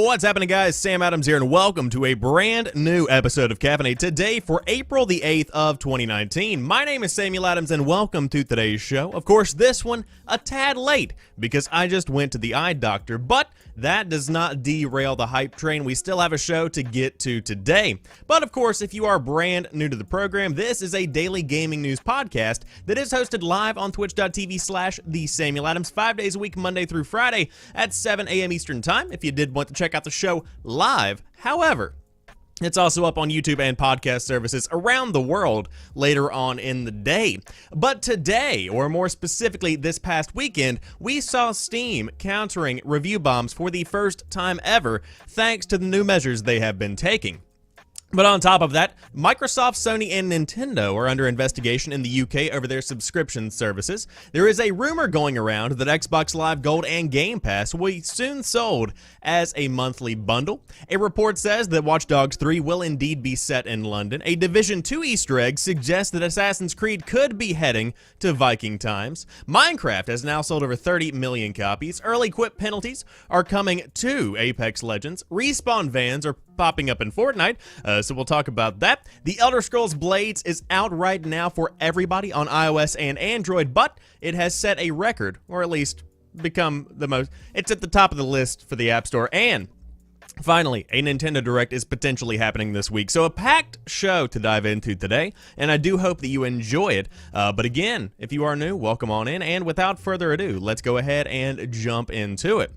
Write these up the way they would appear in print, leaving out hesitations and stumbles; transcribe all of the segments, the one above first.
What's happening, guys? Sam Adams here, and welcome to a brand new episode of Caffeinate today for April the 8th of 2019. My name is Samuel Adams, and welcome to today's show. Of course, this one a tad late because I just went to the eye doctor, but that does not derail the hype train. We still have a show to get to today. But of course, if you are brand new to the program, this is a daily gaming news podcast that is hosted live on twitch.tv/TheSamuelAdams 5 days a week, Monday through Friday at 7 a.m. Eastern Time. If you did want to check out the show live, however, it's also up on YouTube and podcast services around the world later on in the day. But today, or more specifically this past weekend, we saw Steam countering review bombs for the first time ever, thanks to the new measures they have been taking. But on top of that, Microsoft, Sony, and Nintendo are under investigation in the UK over their subscription services. There is a rumor going around that Xbox Live Gold and Gamepass will be soon sold as a monthly bundle. A report says that Watch Dogs 3 will indeed be set in London. A Division 2 Easter egg suggests that Assassin's Creed could be heading to Viking times. Minecraft has now sold over 30 million copies. Early quit penalties are coming to Apex Legends. Respawn vans are popping up in Fortnite, so we'll talk about that. The Elder Scrolls Blades is out right now for everybody on iOS and Android, but it has set a record, or at least become the most. It's at the top of the list for the App Store. And finally, a Nintendo Direct is potentially happening this week. So a packed show to dive into today, and I do hope that you enjoy it. But again, if you are new, welcome on in. And without further ado, let's go ahead and jump into it.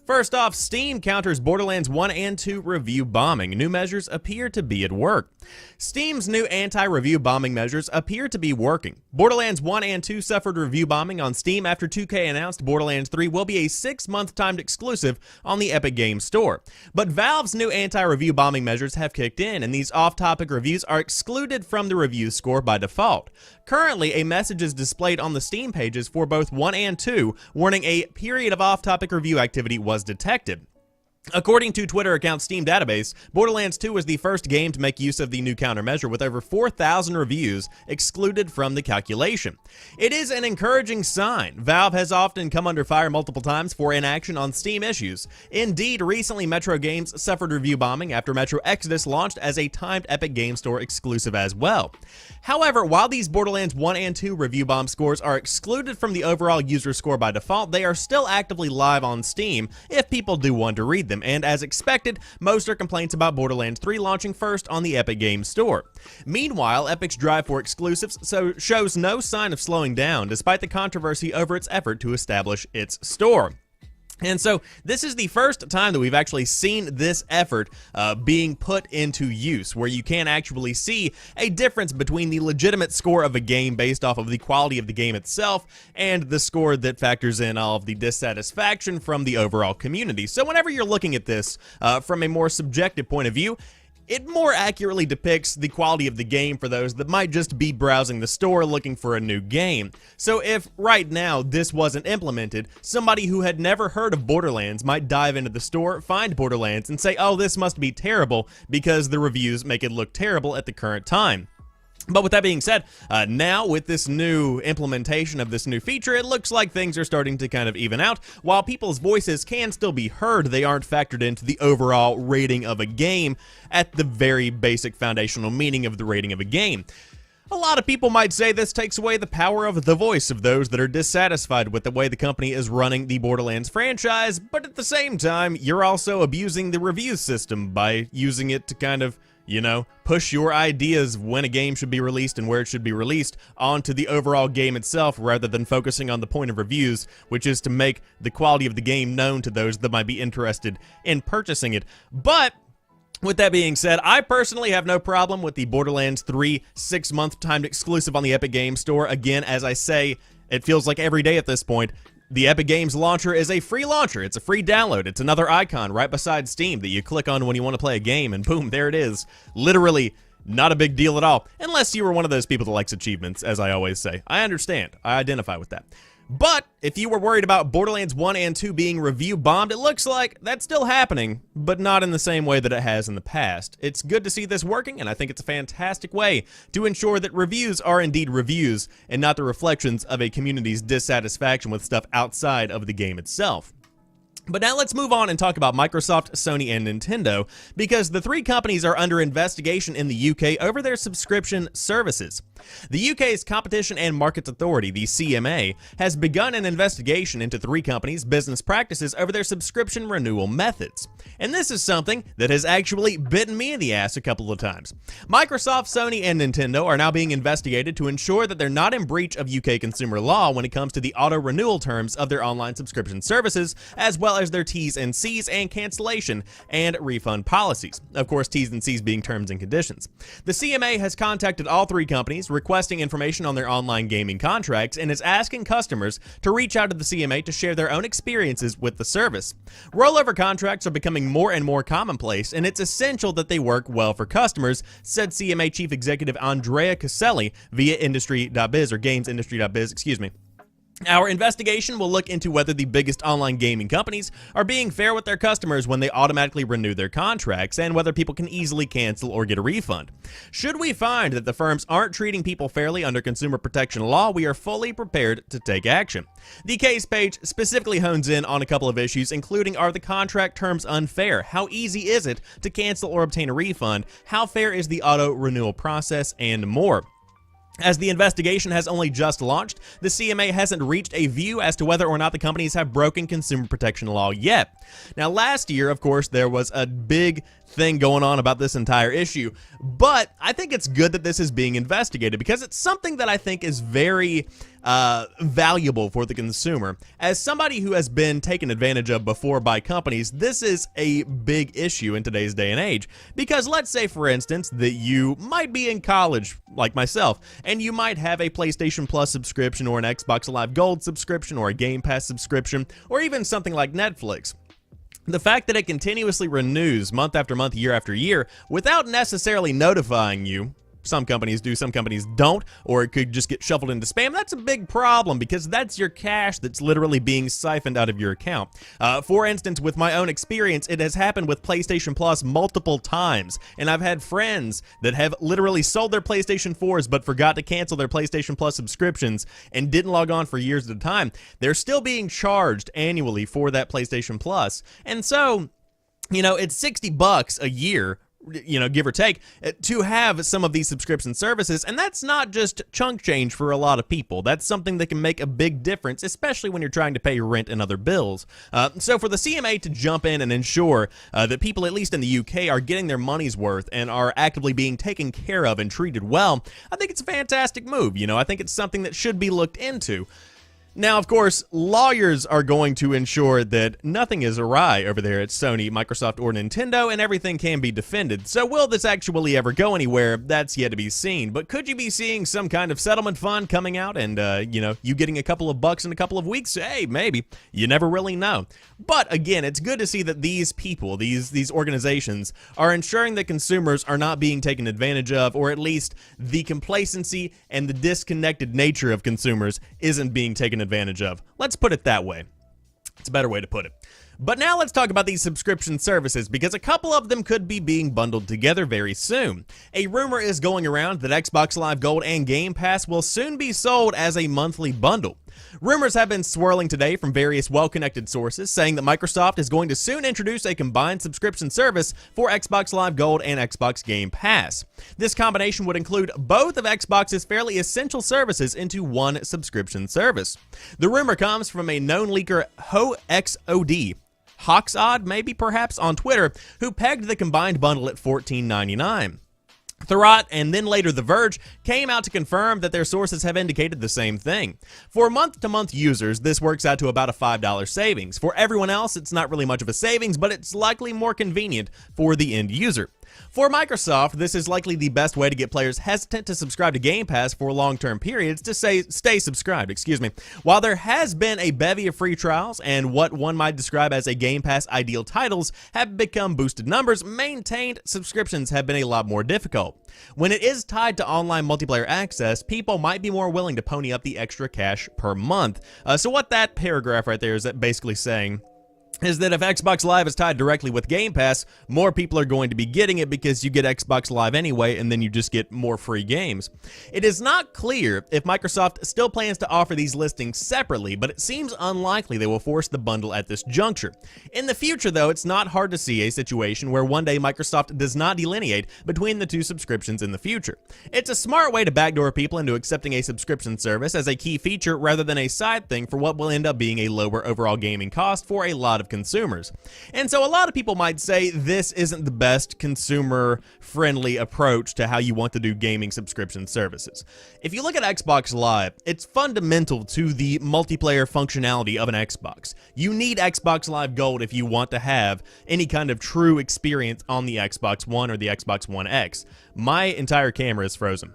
First off, Steam counters Borderlands 1 and 2 review bombing. New measures appear to be at work. Steam's new anti-review bombing measures appear to be working. Borderlands 1 and 2 suffered review bombing on Steam after 2K announced Borderlands 3 will be a 6-month timed exclusive on the Epic Games Store. But Valve's new anti-review bombing measures have kicked in, and these off-topic reviews are excluded from the review score by default. Currently, a message is displayed on the Steam pages for both 1 and 2, warning a period of off-topic review activity was detected. According to Twitter account Steam Database, Borderlands 2 was the first game to make use of the new countermeasure, with over 4,000 reviews excluded from the calculation. It is an encouraging sign. Valve has often come under fire multiple times for inaction on Steam issues. Indeed, recently Metro Games suffered review bombing after Metro Exodus launched as a timed Epic Games Store exclusive as well. However, while these Borderlands 1 and 2 review bomb scores are excluded from the overall user score by default, they are still actively live on Steam if people do want to read them. And as expected, most are complaints about Borderlands 3 launching first on the Epic Games Store. Meanwhile, Epic's drive for exclusives shows no sign of slowing down, despite the controversy over its effort to establish its store. And so this is the first time that we've actually seen this effort being put into use, where you can actually see a difference between the legitimate score of a game based off of the quality of the game itself and the score that factors in all of the dissatisfaction from the overall community. So whenever you're looking at this from a more subjective point of view, it more accurately depicts the quality of the game for those that might just be browsing the store looking for a new game. So if right now this wasn't implemented, somebody who had never heard of Borderlands might dive into the store, find Borderlands, and say, oh, this must be terrible because the reviews make it look terrible at the current time. But with that being said, now with this new implementation of this new feature, it looks like things are starting to kind of even out. While people's voices can still be heard, they aren't factored into the overall rating of a game at the very basic foundational meaning of the rating of a game. A lot of people might say this takes away the power of the voice of those that are dissatisfied with the way the company is running the Borderlands franchise, but at the same time, you're also abusing the review system by using it to kind of, you know, push your ideas when a game should be released and where it should be released onto the overall game itself, rather than focusing on the point of reviews, which is to make the quality of the game known to those that might be interested in purchasing it. But with that being said, I personally have no problem with the Borderlands 3 6-month timed exclusive on the Epic Games Store. Again, as I say, it feels like every day at this point. The Epic Games launcher is a free launcher. It's a free download. It's another icon right beside Steam that you click on when you want to play a game, and boom, there it is. Literally not a big deal at all, unless you were one of those people that likes achievements, as I always say. I understand. I identify with that. But if you were worried about Borderlands 1 and 2 being review bombed, it looks like that's still happening, but not in the same way that it has in the past. It's good to see this working, and I think it's a fantastic way to ensure that reviews are indeed reviews and not the reflections of a community's dissatisfaction with stuff outside of the game itself. But now let's move on and talk about Microsoft, Sony, and Nintendo, because the three companies are under investigation in the UK over their subscription services. The UK's Competition and Markets Authority, the CMA, has begun an investigation into three companies' business practices over their subscription renewal methods. And this is something that has actually bitten me in the ass a couple of times. Microsoft, Sony, and Nintendo are now being investigated to ensure that they're not in breach of UK consumer law when it comes to the auto-renewal terms of their online subscription services, as well as their T's and C's and cancellation and refund policies. Of course, T's and C's being terms and conditions. The CMA has contacted all three companies requesting information on their online gaming contracts and is asking customers to reach out to the CMA to share their own experiences with the service. Rollover contracts are becoming more and more commonplace, and it's essential that they work well for customers, said CMA Chief Executive Andrea Caselli via industry.biz, or gamesindustry.biz, excuse me. Our investigation will look into whether the biggest online gaming companies are being fair with their customers when they automatically renew their contracts, and whether people can easily cancel or get a refund. Should we find that the firms aren't treating people fairly under consumer protection law, we are fully prepared to take action. The case page specifically hones in on a couple of issues, including: are the contract terms unfair? How easy is it to cancel or obtain a refund? How fair is the auto renewal process? And more. As the investigation has only just launched, the CMA hasn't reached a view as to whether or not the companies have broken consumer protection law yet. Now, last year, of course, there was a big thing going on about this entire issue, but I think it's good that this is being investigated because it's something that I think is very valuable for the consumer. As somebody who has been taken advantage of before by companies, this is a big issue in today's day and age, because let's say, for instance, that you might be in college like myself, and you might have a PlayStation Plus subscription, or an Xbox Live Gold subscription, or a Gamepass subscription, or even something like Netflix. The fact that it continuously renews month after month, year after year, without necessarily notifying you — some companies do, some companies don't, or it could just get shuffled into spam — that's a big problem, because that's your cash that's literally being siphoned out of your account. For instance, with my own experience, it has happened with PlayStation Plus multiple times, and I've had friends that have literally sold their PlayStation 4s but forgot to cancel their PlayStation Plus subscriptions and didn't log on for years at a time. They're still being charged annually for that PlayStation Plus, and so, you know, it's $60 a year, you know, give or take, to have some of these subscription services, and that's not just chunk change for a lot of people. That's something that can make a big difference, especially when you're trying to pay your rent and other bills. So for the CMA to jump in and ensure that people, at least in the UK, are getting their money's worth and are actively being taken care of and treated well, I think it's a fantastic move. You know, I think it's something that should be looked into. Now, of course, lawyers are going to ensure that nothing is awry over there at Sony, Microsoft, or Nintendo, and everything can be defended. So will this actually ever go anywhere? That's yet to be seen. But could you be seeing some kind of settlement fund coming out and, you know, you getting a couple of bucks in a couple of weeks? Hey, maybe. You never really know. But again, it's good to see that these people, these organizations, are ensuring that consumers are not being taken advantage of, or at least the complacency and the disconnected nature of consumers isn't being taken advantage of. Let's put it that way. It's a better way to put it. But now let's talk about these subscription services, because a couple of them could be being bundled together very soon. A rumor is going around that Xbox Live Gold and Game Pass will soon be sold as a monthly bundle. Rumors have been swirling today from various well-connected sources saying that Microsoft is going to soon introduce a combined subscription service for Xbox Live Gold and Xbox Game Pass. This combination would include both of Xbox's fairly essential services into one subscription service. The rumor comes from a known leaker, Hoxod, maybe perhaps, on Twitter, who pegged the combined bundle at $14.99. Thurrott and then later The Verge came out to confirm that their sources have indicated the same thing. For month-to-month users, this works out to about a $5 savings. For everyone else, it's not really much of a savings, but it's likely more convenient for the end user. For Microsoft, this is likely the best way to get players hesitant to subscribe to Game Pass for long-term periods to stay subscribed, While there has been a bevy of free trials and what one might describe as a Game Pass ideal titles have become boosted numbers, maintained subscriptions have been a lot more difficult. When it is tied to online multiplayer access, people might be more willing to pony up the extra cash per month. So what that paragraph right there is basically saying is that if Xbox Live is tied directly with Game Pass, more people are going to be getting it because you get Xbox Live anyway, and then you just get more free games. It is not clear if Microsoft still plans to offer these listings separately, but it seems unlikely they will force the bundle at this juncture. In the future, though, it's not hard to see a situation where one day Microsoft does not delineate between the two subscriptions in the future. It's a smart way to backdoor people into accepting a subscription service as a key feature rather than a side thing for what will end up being a lower overall gaming cost for a lot of consumers. And so a lot of people might say this isn't the best consumer-friendly approach to how you want to do gaming subscription services. If you look at Xbox Live, it's fundamental to the multiplayer functionality of an Xbox. You need Xbox Live Gold if you want to have any kind of true experience on the Xbox One or the Xbox One X. My entire camera is frozen.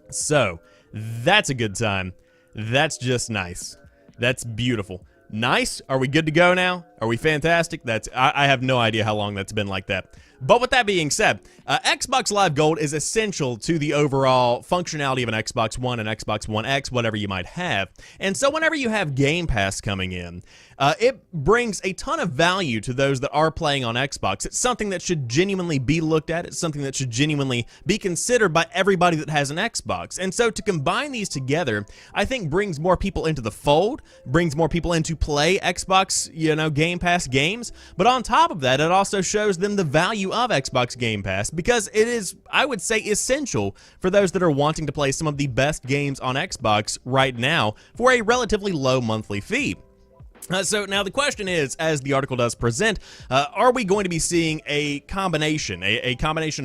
So, that's a good time. That's just nice. That's beautiful. Nice. Are we good to go now? Are we fantastic? I have no idea how long that's been like that. But with that being said, Xbox Live Gold is essential to the overall functionality of an Xbox One and Xbox One X, whatever you might have. And so whenever you have Game Pass coming in, it brings a ton of value to those that are playing on Xbox. It's something that should genuinely be looked at. It's something that should genuinely be considered by everybody that has an Xbox. And so to combine these together, I think brings more people into the fold, brings more people into play Xbox, Game Pass games. But on top of that, it also shows them the value of Xbox Game Pass, because it is, I would say, essential for those that are wanting to play some of the best games on Xbox right now for a relatively low monthly fee. So now the question is, as the article does present, are we going to be seeing a combination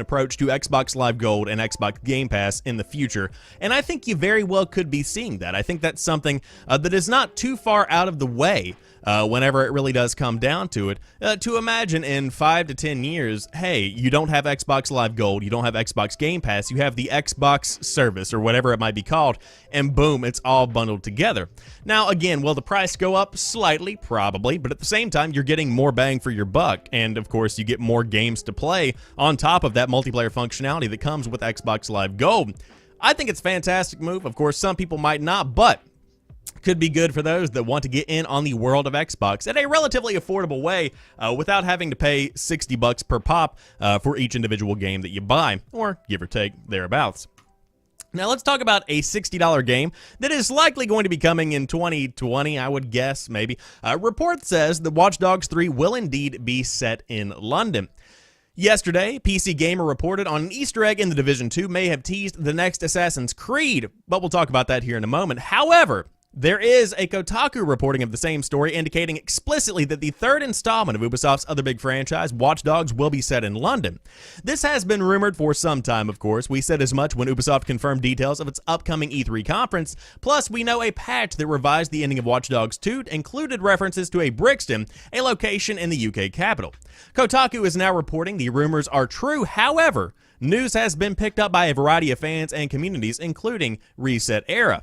approach to Xbox Live Gold and Xbox Game Pass in the future? And I think you very well could be seeing that. I think that's something that is not too far out of the way whenever it really does come down to it, to imagine in 5 to 10 years, hey, you don't have Xbox Live Gold, you don't have Xbox Game Pass, you have the Xbox service or whatever it might be called, and boom, it's all bundled together. Now, again, will the price go up slightly? Probably, but at the same time, you're getting more bang for your buck, and of course, you get more games to play on top of that multiplayer functionality that comes with Xbox Live Gold. I think it's a fantastic move. Of course, some people might not, but could be good for those that want to get in on the world of Xbox at a relatively affordable way without having to pay $60 per pop for each individual game that you buy, or give or take thereabouts. Now let's talk about a $60 game that is likely going to be coming in 2020, I would guess, maybe. Report says that Watch Dogs 3 will indeed be set in London. Yesterday, PC Gamer reported on an Easter egg in The Division 2 may have teased the next Assassin's Creed, but we'll talk about that here in a moment. However, there is a Kotaku reporting of the same story indicating explicitly that the third installment of Ubisoft's other big franchise, Watch Dogs, will be set in London. This has been rumored for some time, of course. We said as much when Ubisoft confirmed details of its upcoming E3 conference. Plus, we know a patch that revised the ending of Watch Dogs 2 included references to a Brixton, a location in the UK capital. Kotaku is now reporting the rumors are true. However, news has been picked up by a variety of fans and communities, including Reset Era.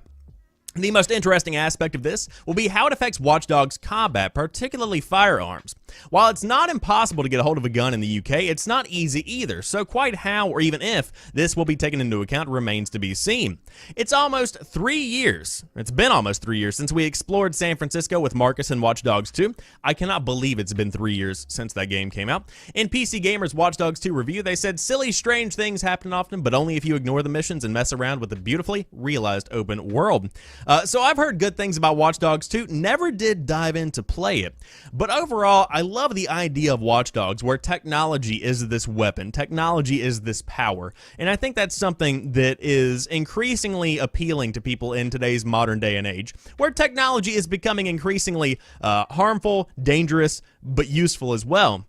The most interesting aspect of this will be how it affects Watch Dogs combat, particularly firearms. While it's not impossible to get a hold of a gun in the UK, it's not easy either, so quite how or even if this will be taken into account remains to be seen. It's been almost 3 years since we explored San Francisco with Marcus and Watch Dogs 2. I cannot believe it's been 3 years since that game came out. In PC Gamer's Watch Dogs 2 review, they said silly, strange things happen often, but only if you ignore the missions and mess around with the beautifully realized open world. So I've heard good things about Watch Dogs 2, never did dive in to play it. But overall, I love the idea of Watch Dogs where technology is this weapon, technology is this power. And I think that's something that is increasingly appealing to people in today's modern day and age, where technology is becoming increasingly harmful, dangerous, but useful as well.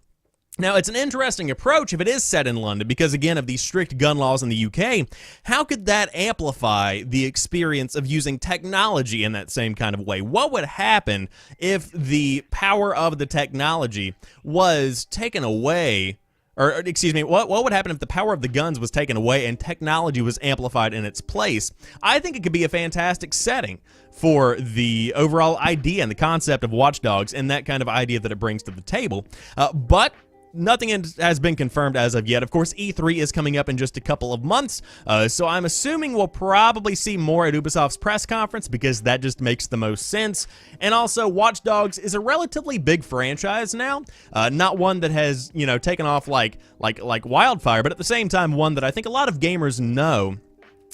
Now, it's an interesting approach if it is set in London, because again, of these strict gun laws in the UK, how could that amplify the experience of using technology in that same kind of way? What would happen if the power of the technology was taken away? Or, excuse me, what would happen if the power of the guns was taken away and technology was amplified in its place? I think it could be a fantastic setting for the overall idea and the concept of Watch Dogs and that kind of idea that it brings to the table. But nothing has been confirmed as of yet. Of course, E3 is coming up in just a couple of months, so I'm assuming we'll probably see more at Ubisoft's press conference because that just makes the most sense. And also, Watch Dogs is a relatively big franchise now, not one that has, you know, taken off like wildfire, but at the same time, one that I think a lot of gamers know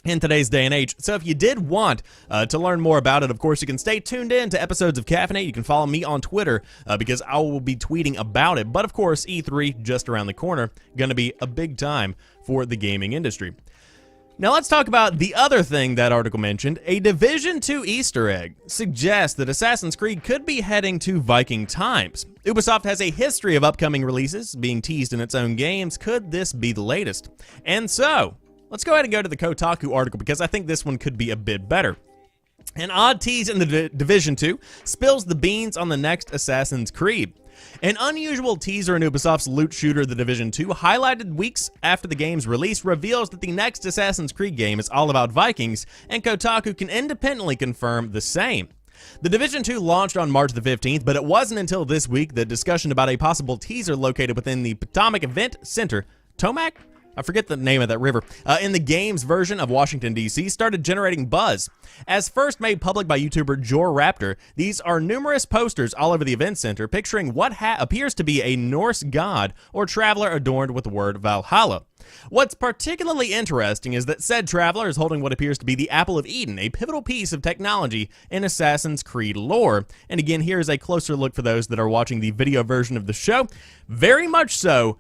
in today's day and age. So if you did want to learn more about it, of course, you can stay tuned in to episodes of Caffeinate. You can follow me on Twitter because I will be tweeting about it. But of course, E3 just around the corner, going to be a big time for the gaming industry. Now let's talk about the other thing that article mentioned. A Division 2 Easter egg suggests that Assassin's Creed could be heading to Viking times. Ubisoft has a history of upcoming releases being teased in its own games. Could this be the latest? And so, let's go ahead and go to the Kotaku article because I think this one could be a bit better. An odd tease in the Division 2 spills the beans on the next Assassin's Creed. An unusual teaser in Ubisoft's loot shooter The Division 2, highlighted weeks after the game's release, reveals that the next Assassin's Creed game is all about Vikings, and Kotaku can independently confirm the same. The Division 2 launched on March the 15th, but it wasn't until this week that discussion about a possible teaser located within the Potomac Event Center, Tomac? I forget the name of that river, in the game's version of Washington, D.C., started generating buzz. As first made public by YouTuber JorRaptor, these are numerous posters all over the event center picturing what appears to be a Norse god or traveler adorned with the word Valhalla. What's particularly interesting is that said traveler is holding what appears to be the Apple of Eden, a pivotal piece of technology in Assassin's Creed lore. And again, here's a closer look for those that are watching the video version of the show. Very much so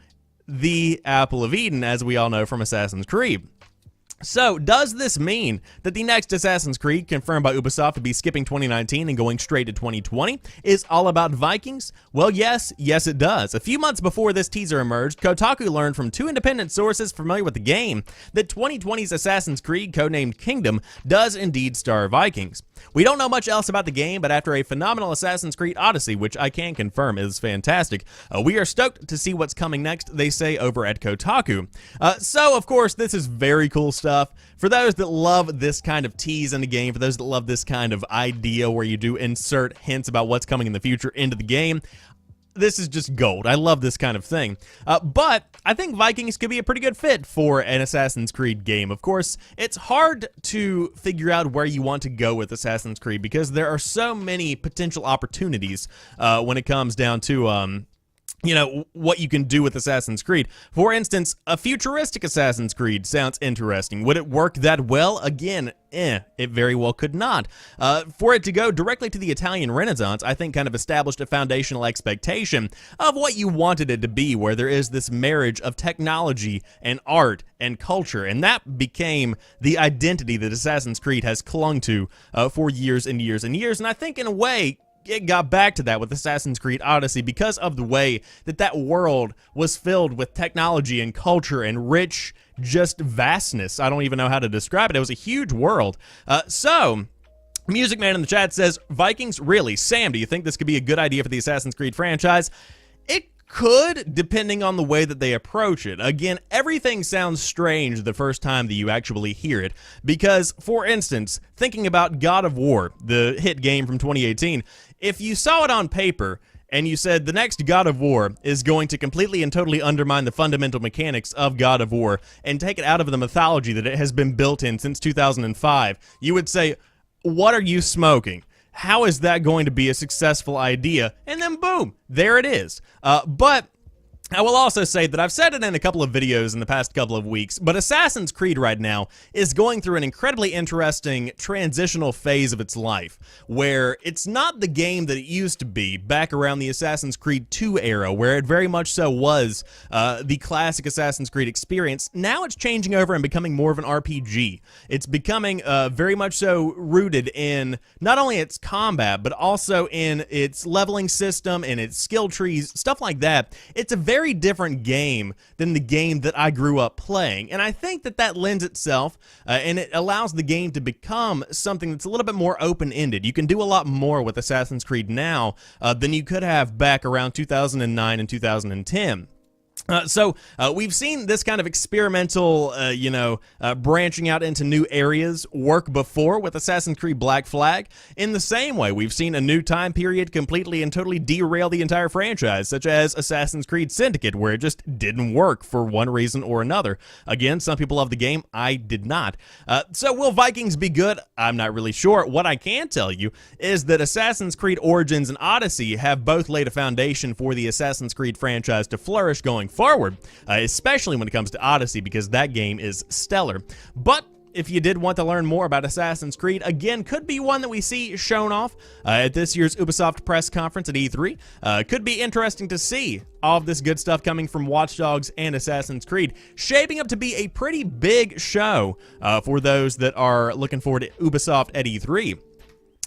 the Apple of Eden, as we all know from Assassin's Creed. So, does this mean that the next Assassin's Creed, confirmed by Ubisoft to be skipping 2019 and going straight to 2020, is all about Vikings? Well, yes it does. A few months before this teaser emerged, Kotaku learned from two independent sources familiar with the game that 2020's Assassin's Creed, codenamed Kingdom, does indeed star Vikings. We don't know much else about the game, but after a phenomenal Assassin's Creed Odyssey, which I can confirm is fantastic, we are stoked to see what's coming next, they say over at Kotaku. So, of course, this is very cool stuff. For those that love this kind of tease in the game, for those that love this kind of idea where you do insert hints about what's coming in the future into the game, this is just gold. I love this kind of thing. But I think Vikings could be a pretty good fit for an Assassin's Creed game. Of course, it's hard to figure out where you want to go with Assassin's Creed because there are so many potential opportunities when it comes down to you know, what you can do with Assassin's Creed. For instance, a futuristic Assassin's Creed sounds interesting. Would it work that well? Again, it very well could not. For it to go directly to the Italian Renaissance, I think kind of established a foundational expectation of what you wanted it to be, where there is this marriage of technology and art and culture, and that became the identity that Assassin's Creed has clung to for years and years and years, and I think in a way, it got back to that with Assassin's Creed Odyssey because of the way that that world was filled with technology and culture and rich, just vastness. I don't even know how to describe it. It was a huge world. So, Music Man in the chat says, Vikings, really? Sam, do you think this could be a good idea for the Assassin's Creed franchise? It could, depending on the way that they approach it. Again, everything sounds strange the first time that you actually hear it, because, for instance, thinking about God of War, the hit game from 2018, if you saw it on paper, and you said the next God of War is going to completely and totally undermine the fundamental mechanics of God of War, and take it out of the mythology that it has been built in since 2005, you would say, what are you smoking? How is that going to be a successful idea? And then boom, there it is. But I will also say that I've said it in a couple of videos in the past couple of weeks, but Assassin's Creed right now is going through an incredibly interesting transitional phase of its life, where it's not the game that it used to be back around the Assassin's Creed 2 era, where it very much so was the classic Assassin's Creed experience. Now it's changing over and becoming more of an RPG. It's becoming very much so rooted in not only its combat, but also in its leveling system and its skill trees, stuff like that. It's a very different game than the game that I grew up playing, and I think that that lends itself and it allows the game to become something that's a little bit more open-ended. You can do a lot more with Assassin's Creed now than you could have back around 2009 and 2010. We've seen this kind of experimental, branching out into new areas work before with Assassin's Creed Black Flag. In the same way, we've seen a new time period completely and totally derail the entire franchise, such as Assassin's Creed Syndicate, where it just didn't work for one reason or another. Again, some people love the game. I did not. So will Vikings be good? I'm not really sure. What I can tell you is that Assassin's Creed Origins and Odyssey have both laid a foundation for the Assassin's Creed franchise to flourish going forward, especially when it comes to Odyssey, because that game is stellar. But if you did want to learn more about Assassin's Creed, again, could be one that we see shown off at this year's Ubisoft press conference at E3. Could be interesting to see all of this good stuff coming from Watch Dogs and Assassin's Creed, shaping up to be a pretty big show for those that are looking forward to Ubisoft at E3.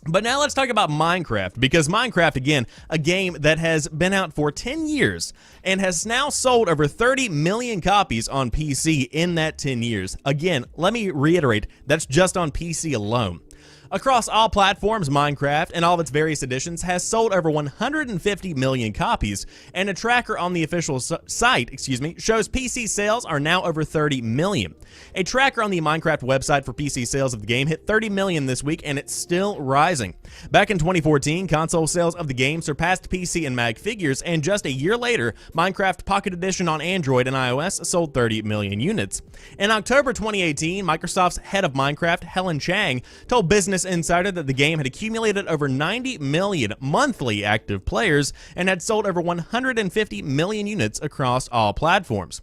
But now let's talk about Minecraft, because Minecraft, again, a game that has been out for 10 years and has now sold over 30 million copies on PC in that 10 years. Again, let me reiterate, that's just on PC alone. Across all platforms, Minecraft and all of its various editions has sold over 150 million copies, and a tracker on the official site, shows PC sales are now over 30 million. A tracker on the Minecraft website for PC sales of the game hit 30 million this week, and it's still rising. Back in 2014, console sales of the game surpassed PC and Mac figures, and just a year later, Minecraft Pocket Edition on Android and iOS sold 30 million units. In October 2018, Microsoft's head of Minecraft, Helen Chang, told Business Insider that the game had accumulated over 90 million monthly active players and had sold over 150 million units across all platforms.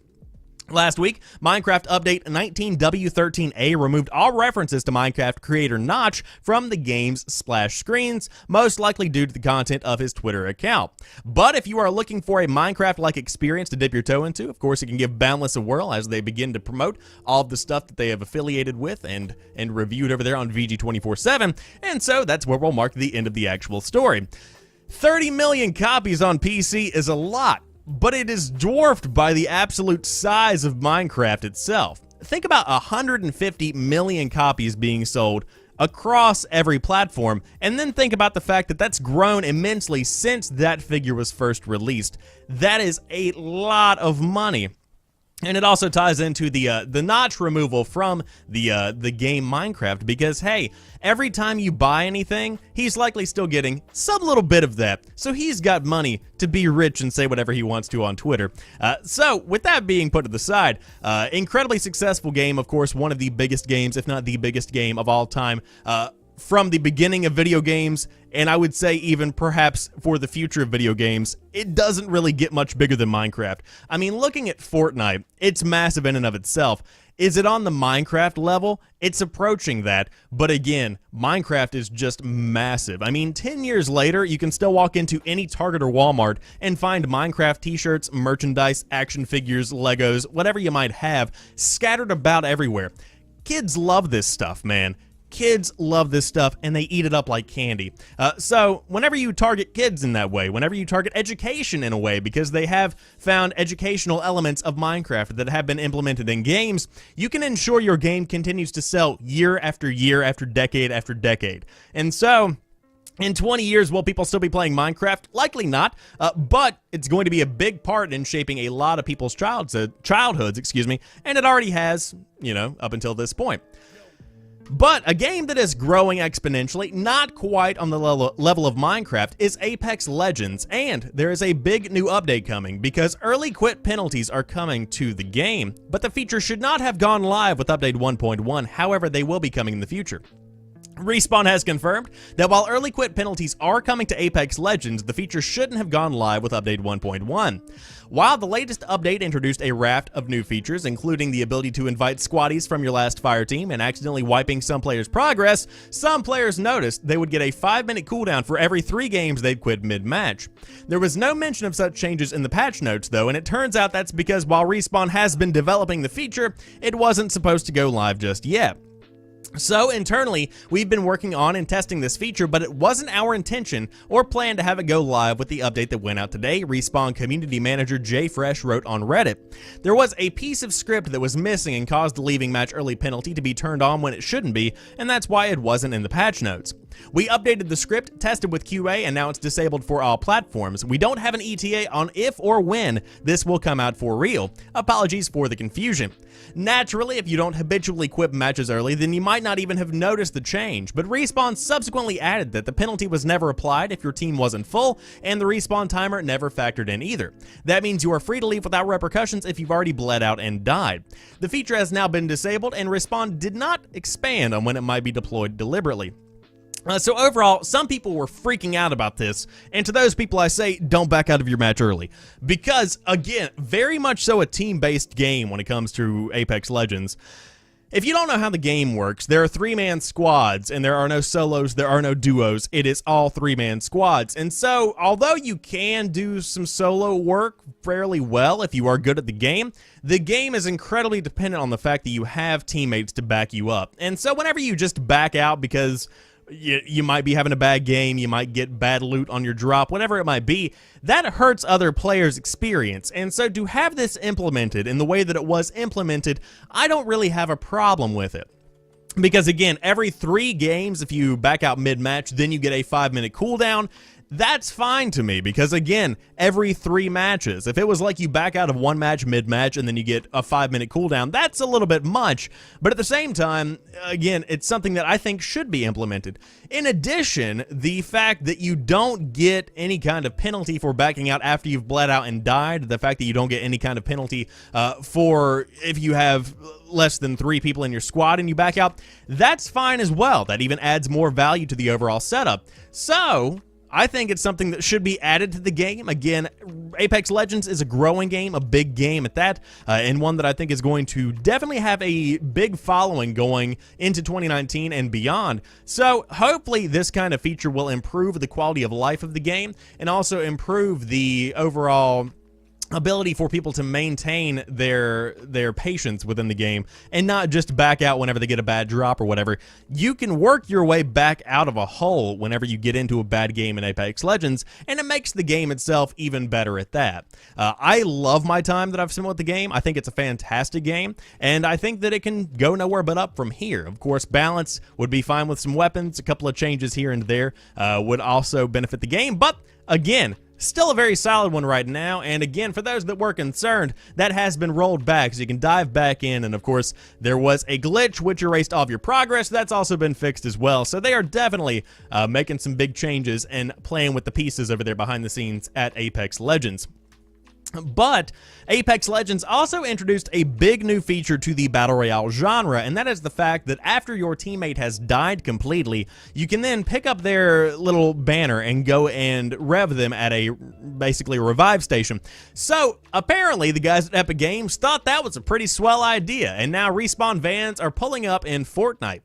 Last week, Minecraft Update 19W13A removed all references to Minecraft creator Notch from the game's splash screens, most likely due to the content of his Twitter account. But if you are looking for a Minecraft-like experience to dip your toe into, of course you can give Boundless a whirl as they begin to promote all of the stuff that they have affiliated with and reviewed over there on VG247, and so that's where we'll mark the end of the actual story. 30 million copies on PC is a lot, but it is dwarfed by the absolute size of Minecraft itself. Think about 150 million copies being sold across every platform, and then think about the fact that that's grown immensely since that figure was first released. That is a lot of money. And it also ties into the notch removal from the game Minecraft, because hey, every time you buy anything, he's likely still getting some little bit of that. So he's got money to be rich and say whatever he wants to on Twitter. So with that being put to the side, incredibly successful game, of course, one of the biggest games, if not the biggest game of all time, from the beginning of video games, and I would say even perhaps for the future of video games. It doesn't really get much bigger than Minecraft. I mean, looking at Fortnite, it's massive in and of itself. Is it on the Minecraft level? It's approaching that, but again, Minecraft is just massive. I mean, 10 years later, you can still walk into any Target or Walmart and find Minecraft t-shirts, merchandise, action figures, Legos, whatever you might have, scattered about everywhere. Kids love this stuff, man. Kids love this stuff, and they eat it up like candy. So whenever you target kids in that way, whenever you target education in a way, because they have found educational elements of Minecraft that have been implemented in games, you can ensure your game continues to sell year after year after decade. And so in 20 years, will people still be playing Minecraft? Likely not, but it's going to be a big part in shaping a lot of people's childhoods, and it already has, up until this point. But a game that is growing exponentially, not quite on the level of Minecraft, is Apex Legends, and there is a big new update coming because early quit penalties are coming to the game, but the feature should not have gone live with update 1.1, however they will be coming in the future. Respawn has confirmed that while early quit penalties are coming to Apex Legends, the feature shouldn't have gone live with update 1.1. While the latest update introduced a raft of new features, including the ability to invite squaddies from your last fire team and accidentally wiping some players' progress, some players noticed they would get a 5-minute cooldown for every 3 games they'd quit mid-match. There was no mention of such changes in the patch notes though, and it turns out that's because while Respawn has been developing the feature, it wasn't supposed to go live just yet. So internally, we've been working on and testing this feature, but it wasn't our intention or plan to have it go live with the update that went out today, Respawn community manager Jay Fresh wrote on Reddit. There was a piece of script that was missing and caused the leaving match early penalty to be turned on when it shouldn't be, and that's why it wasn't in the patch notes. We updated the script, tested with QA, and now it's disabled for all platforms. We don't have an ETA on if or when this will come out for real. Apologies for the confusion. Naturally, if you don't habitually quit matches early, then you might not even have noticed the change, but Respawn subsequently added that the penalty was never applied if your team wasn't full, and the respawn timer never factored in either. That means you are free to leave without repercussions if you've already bled out and died. The feature has now been disabled, and Respawn did not expand on when it might be deployed deliberately. So overall, some people were freaking out about this, and to those people I say, don't back out of your match early. Because, again, very much so a team-based game when it comes to Apex Legends. If you don't know how the game works, there are 3-man squads, and there are no solos, there are no duos, it is all 3-man squads. And so, although you can do some solo work fairly well if you are good at the game is incredibly dependent on the fact that you have teammates to back you up. And so whenever you just back out because you might be having a bad game, you might get bad loot on your drop, whatever it might be, that hurts other players' experience. And so to have this implemented in the way that it was implemented, I don't really have a problem with it. Because again, every 3 games, if you back out mid-match, then you get a 5-minute cooldown. That's fine to me because, again, every 3 matches. If it was like you back out of 1 match mid-match and then you get a 5-minute cooldown, that's a little bit much. But at the same time, again, it's something that I think should be implemented. In addition, the fact that you don't get any kind of penalty for backing out after you've bled out and died, the fact that you don't get any kind of penalty for if you have less than 3 people in your squad and you back out, that's fine as well. That even adds more value to the overall setup. So I think it's something that should be added to the game. Again, Apex Legends is a growing game, a big game at that, and one that I think is going to definitely have a big following going into 2019 and beyond. So hopefully this kind of feature will improve the quality of life of the game and also improve the overall ability for people to maintain their patience within the game and not just back out whenever they get a bad drop or whatever. You can work your way back out of a hole whenever you get into a bad game in Apex Legends, and it makes the game itself even better at that. I love my time that I've spent with the game. I think it's a fantastic game, and I think that it can go nowhere but up from here. Of course, balance would be fine with some weapons. A couple of changes here and there would also benefit the game, but again, still a very solid one right now, and again, for those that were concerned, that has been rolled back, so you can dive back in, and of course, there was a glitch which erased all of your progress. That's also been fixed as well, so they are definitely making some big changes and playing with the pieces over there behind the scenes at Apex Legends. But Apex Legends also introduced a big new feature to the Battle Royale genre, and that is the fact that after your teammate has died completely, you can then pick up their little banner and go and rev them at basically a revive station. So apparently the guys at Epic Games thought that was a pretty swell idea, and now Respawn vans are pulling up in Fortnite.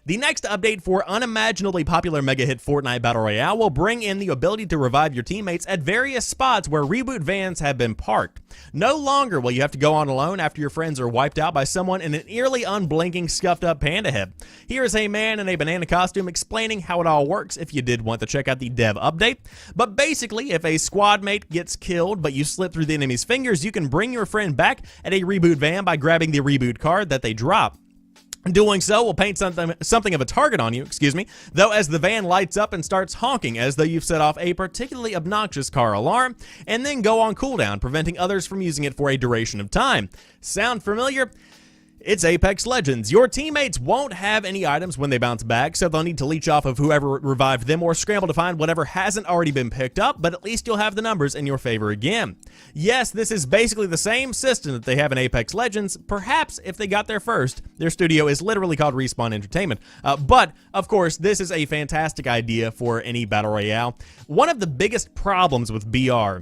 The next update for unimaginably popular mega hit Fortnite Battle Royale will bring in the ability to revive your teammates at various spots where reboot vans have been parked. No longer will you have to go on alone after your friends are wiped out by someone in an eerily unblinking scuffed up panda head. Here is a man in a banana costume explaining how it all works if you did want to check out the dev update. But basically, if a squad mate gets killed but you slip through the enemy's fingers, you can bring your friend back at a reboot van by grabbing the reboot card that they drop. Doing so will paint something of a target on you, though as the van lights up and starts honking as though you've set off a particularly obnoxious car alarm, and then go on cooldown, preventing others from using it for a duration of time. Sound familiar? It's Apex Legends. Your teammates won't have any items when they bounce back, so they'll need to leech off of whoever revived them or scramble to find whatever hasn't already been picked up, but at least you'll have the numbers in your favor again. Yes, this is basically the same system that they have in Apex Legends. Perhaps if they got there first. Their studio is literally called Respawn Entertainment. But, of course, this is a fantastic idea for any Battle Royale. One of the biggest problems with BR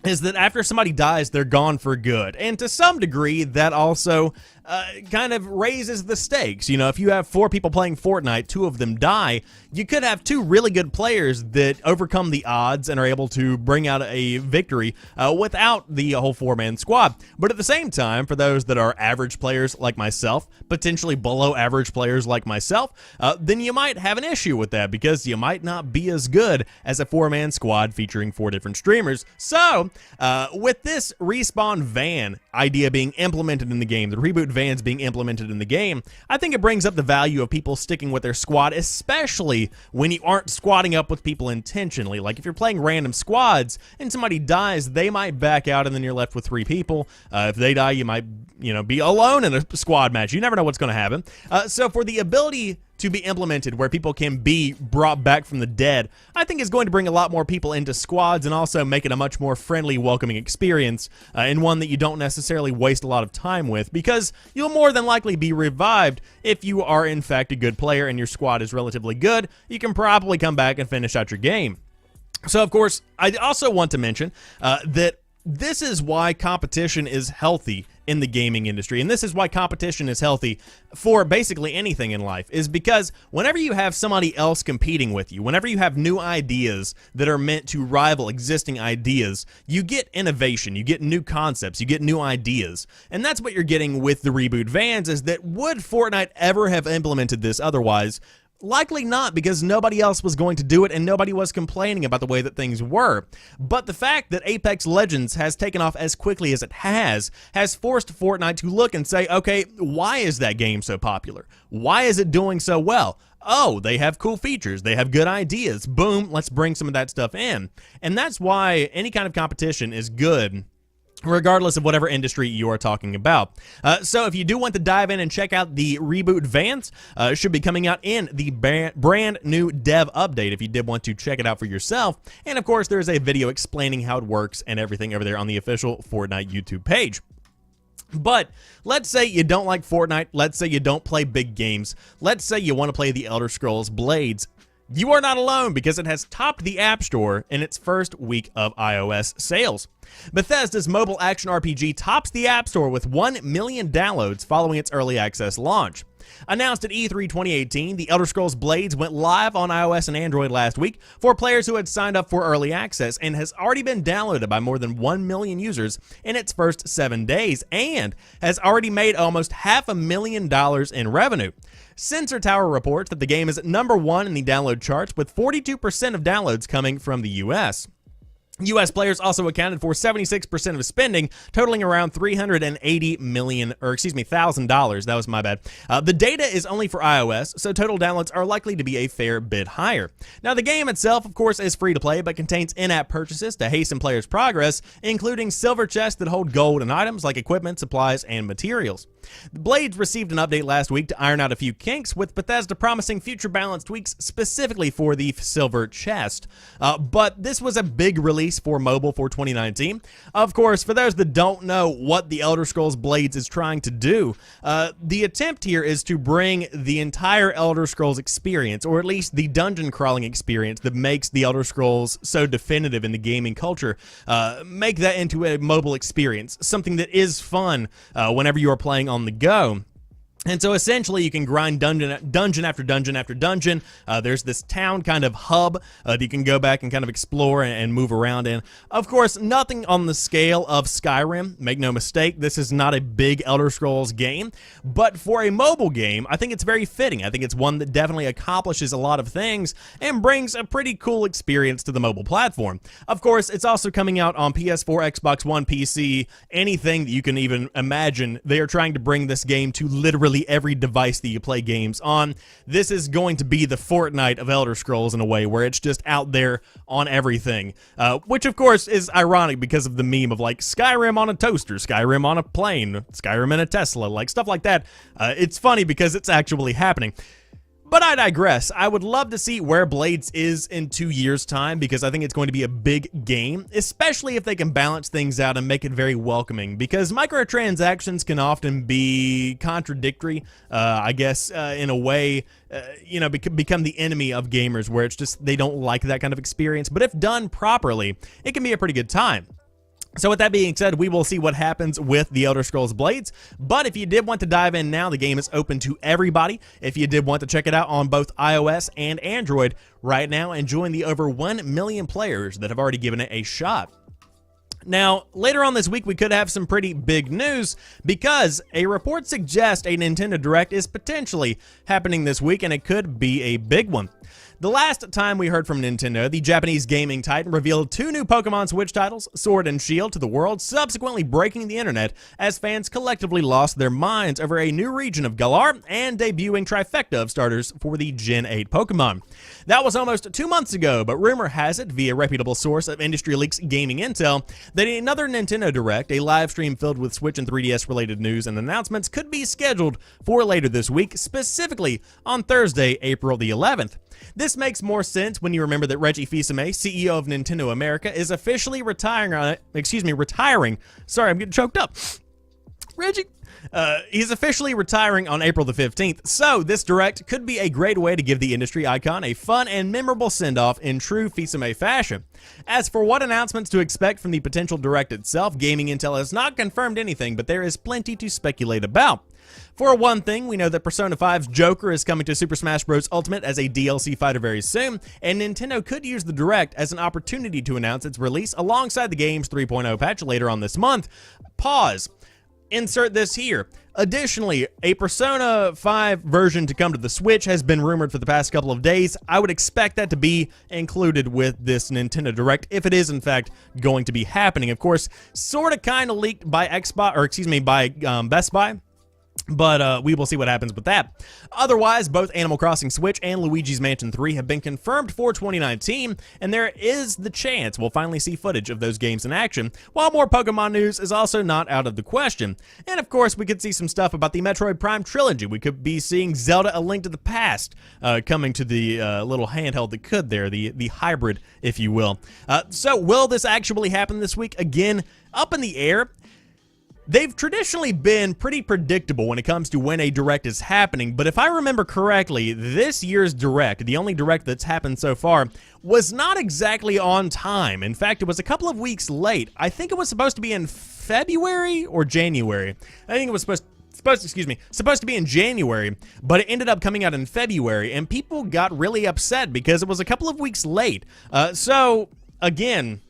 is that after somebody dies, they're gone for good. And to some degree, that also kind of raises the stakes. You know, if you have 4 people playing Fortnite, 2 of them die, you could have 2 really good players that overcome the odds and are able to bring out a victory without the whole 4-man squad. But at the same time, for those that are average players like myself, potentially below average players like myself, then you might have an issue with that because you might not be as good as a 4-man squad featuring 4 different streamers. So, with this Respawn van idea being implemented in the game, the reboot vans being implemented in the game, I think it brings up the value of people sticking with their squad, especially when you aren't squadding up with people intentionally. Like if you're playing random squads and somebody dies, they might back out and then you're left with 3 people. If they die, you might, be alone in a squad match. You never know what's going to happen. So for the ability to be implemented where people can be brought back from the dead, I think is going to bring a lot more people into squads and also make it a much more friendly, welcoming experience, and one that you don't necessarily waste a lot of time with, because you'll more than likely be revived if you are in fact a good player and your squad is relatively good. You can probably come back and finish out your game. So of course, I also want to mention that this is why competition is healthy in the gaming industry, and this is why competition is healthy for basically anything in life, is because whenever you have somebody else competing with you, whenever you have new ideas that are meant to rival existing ideas, you get innovation, you get new concepts, you get new ideas, and that's what you're getting with the reboot vans. Is that would Fortnite ever have implemented this otherwise? Likely not, because nobody else was going to do it and nobody was complaining about the way that things were. But the fact that Apex Legends has taken off as quickly as it has forced Fortnite to look and say, okay, why is that game so popular? Why is it doing so well? Oh, they have cool features, they have good ideas. Boom, let's bring some of that stuff in. And that's why any kind of competition is good, regardless of whatever industry you are talking about. So if you do want to dive in and check out the reboot vans, it should be coming out in the brand new dev update if you did want to check it out for yourself. And of course, there's a video explaining how it works and everything over there on the official Fortnite YouTube page. But let's say you don't like Fortnite, let's say you don't play big games, let's say you want to play the Elder Scrolls Blades. You are not alone, because it has topped the App Store in its first week of iOS sales. Bethesda's mobile action RPG tops the App Store with 1 million downloads following its early access launch. Announced at E3 2018, The Elder Scrolls Blades went live on iOS and Android last week for players who had signed up for early access, and has already been downloaded by more than 1 million users in its first 7 days, and has already made almost $500,000 in revenue. Sensor Tower reports that the game is #1 in the download charts, with 42% of downloads coming from the US. U.S. players also accounted for 76% of spending, totaling around $380,000. That was my bad. The data is only for iOS, so total downloads are likely to be a fair bit higher. Now, the game itself, of course, is free to play, but contains in-app purchases to hasten players' progress, including silver chests that hold gold and items like equipment, supplies, and materials. The Blades received an update last week to iron out a few kinks, with Bethesda promising future balance tweaks specifically for the silver chest. But this was a big release for mobile for 2019. Of course, for those that don't know what the Elder Scrolls Blades is trying to do, the attempt here is to bring the entire Elder Scrolls experience, or at least the dungeon crawling experience that makes the Elder Scrolls so definitive in the gaming culture, make that into a mobile experience, something that is fun whenever you are playing on the go. And so essentially you can grind dungeon after dungeon after dungeon. There's this town kind of hub that you can go back and kind of explore and move around in. Of course, nothing on the scale of Skyrim. Make no mistake, this is not a big Elder Scrolls game. But for a mobile game, I think it's very fitting. I think it's one that definitely accomplishes a lot of things and brings a pretty cool experience to the mobile platform. Of course, it's also coming out on PS4, Xbox One, PC, anything that you can even imagine. They are trying to bring this game to literally every device that you play games on. This is going to be the Fortnite of Elder Scrolls in a way, where it's just out there on everything, which of course is ironic because of the meme of like Skyrim on a toaster, Skyrim on a plane, Skyrim in a Tesla, like stuff like that. It's funny because it's actually happening. But I digress. I would love to see where Blades is in 2 years' time, because I think it's going to be a big game, especially if they can balance things out and make it very welcoming, because microtransactions can often be contradictory, I guess, in a way, become the enemy of gamers, where it's just they don't like that kind of experience. But if done properly, it can be a pretty good time. So with that being said, we will see what happens with the Elder Scrolls Blades. But if you did want to dive in now, the game is open to everybody. If you did want to check it out on both iOS and Android right now, and join the over 1 million players that have already given it a shot. Now, later on this week, we could have some pretty big news, because a report suggests a Nintendo Direct is potentially happening this week, and it could be a big one. The last time we heard from Nintendo, the Japanese gaming titan revealed 2 new Pokemon Switch titles, Sword and Shield, to the world, subsequently breaking the internet as fans collectively lost their minds over a new region of Galar and debuting trifecta of starters for the Gen 8 Pokemon. That was almost 2 months ago, but rumor has it, via a reputable source of Industry Leaks Gaming Intel, that another Nintendo Direct, a live stream filled with Switch and 3DS related news and announcements, could be scheduled for later this week, specifically on Thursday, April the 11th. This makes more sense when you remember that Reggie Fils-Aimé, CEO of Nintendo America, is officially retiring. Sorry, I'm getting choked up. Reggie. He's officially retiring on April the 15th, so this Direct could be a great way to give the industry icon a fun and memorable send-off in true Fils-Aimé fashion. As for what announcements to expect from the potential Direct itself, Gaming Intel has not confirmed anything, but there is plenty to speculate about. For one thing, we know that Persona 5's Joker is coming to Super Smash Bros. Ultimate as a DLC fighter very soon, and Nintendo could use the Direct as an opportunity to announce its release alongside the game's 3.0 patch later on this month. Pause. Insert this here. Additionally, a Persona 5 version to come to the Switch has been rumored for the past couple of days. I would expect that to be included with this Nintendo Direct if it is in fact going to be happening. Of course, sort of kind of leaked by Best Buy. But we will see what happens with that. Otherwise, both Animal Crossing Switch and Luigi's Mansion 3 have been confirmed for 2019, and there is the chance we'll finally see footage of those games in action, while more Pokemon news is also not out of the question. And of course, we could see some stuff about the Metroid Prime trilogy. We could be seeing Zelda A Link to the Past coming to the little handheld that could there, the hybrid, if you will. So will this actually happen this week? Again, up in the air. They've traditionally been pretty predictable when it comes to when a Direct is happening, but if I remember correctly, this year's Direct, the only Direct that's happened so far, was not exactly on time. In fact, it was a couple of weeks late. I think it was supposed to be in February or January. I think it was supposed to be in January, but it ended up coming out in February, and people got really upset because it was a couple of weeks late. So, again,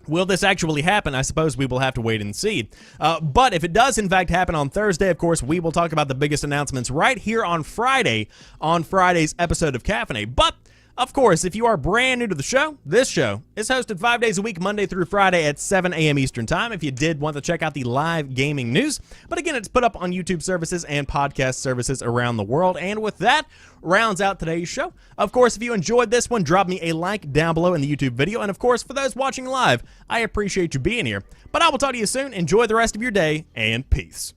will this actually happen? I suppose we will have to wait and see. But if it does in fact happen on Thursday, of course, we will talk about the biggest announcements right here on Friday, on Friday's episode of Caffeinate. But of course, if you are brand new to the show, this show is hosted 5 days a week, Monday through Friday at 7 a.m. Eastern Time, if you did want to check out the live gaming news. But again, it's put up on YouTube services and podcast services around the world. And with that, rounds out today's show. Of course, if you enjoyed this one, drop me a like down below in the YouTube video. And of course, for those watching live, I appreciate you being here. But I will talk to you soon. Enjoy the rest of your day, and peace.